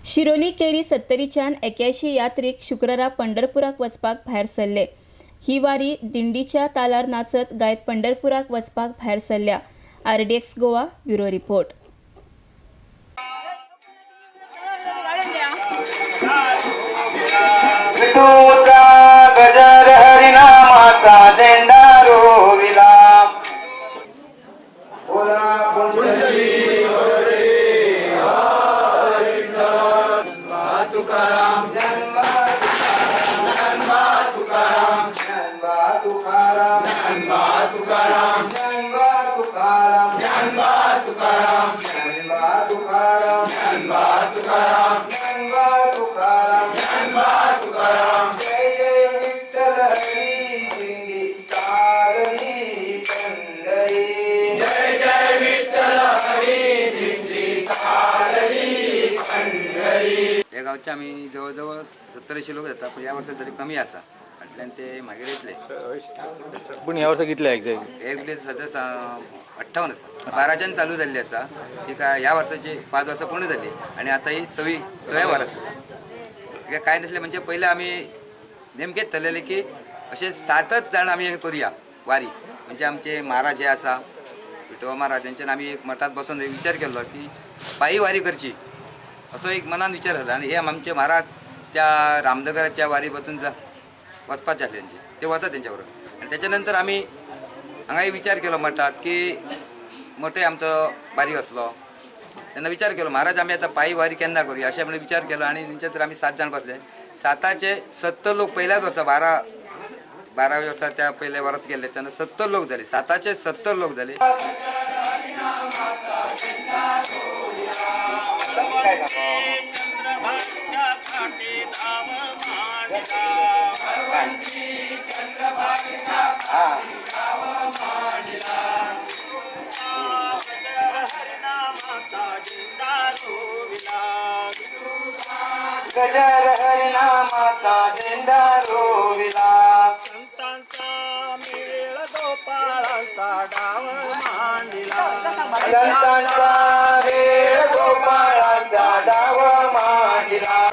Shiroli carry 70च्यान 81 यात्रीक शुक्रारा पंढरपुराक वचपाक भायर सरले। ही वारी दिंडीच्या तालार नाचत गायत पंढरपुराक वचपाक भायर सरल्या। RDX Goa bureau report. गजर हरिनामाचा झेंडा रोविला। तुकाराम तुकाराम तुकाराम तुकाराम तुकाराम तुकाराम तुकाराम तुकाराम जय जय विठ्ठल हरी दिंडी चालली पंढरी। जय जय विठ्ठल हरी दिंडी चालली पंढरी। या गावचे आम्ही जवळजवळ 70 लोक येतात, पण या वर्षात तरी कमी असा म्हटल्यान ते मागीर येतले। पण या वर्सा कितले एक्झॅक्ट? एक सध्या 58 आसा, 12च्यान चालू जाल्ली आसा। ती काय ह्या वर्साची 5 वर्सां पूर्ण जाली आणि आता ही 6व्या वर्स आसा। काय नसले म्हणजे पहिले आम्ही नेमकेच ठरलेले की असे 7च जाण आम्ही करूया वारी। म्हणजे आमचे महाराज हे आसा विठोबा महाराज, त्यांच्यान आम्ही एक मठात बसून विचार केलो की पायी वारी करची, असो एक मनान विचार झाला। आणि हे आमचे महाराज त्या रामनगराच्या वारी बसून वचपाचे आसले त्यांचे, ते वचत त्यांच्याबरोबर। आणि त्याच्यानंतर आम्ही हांगाही विचार केलो मठात की मोठे आमचो बारीक असलो, त्यांना विचार केलो महाराज आम्ही आता पायी वारी केन्ना करूया अशें म्हणून विचार केलो। आणि तेंच्या तर आम्ही 7 जाण बसले। 7चे 70 लोक पहिल्याच वर्सा 12व्या वर्सा त्या पहिले वर्स गेले तेन्ना 70 लोक झाले। 7चे 70 लोक झाले। गजर हरिनामाचा झेंडा रोविला। संतांचा मेळ गोपाळांचा डाव मांडिला। संतांचा वेळ गोपाळाचा डाव मांडिला।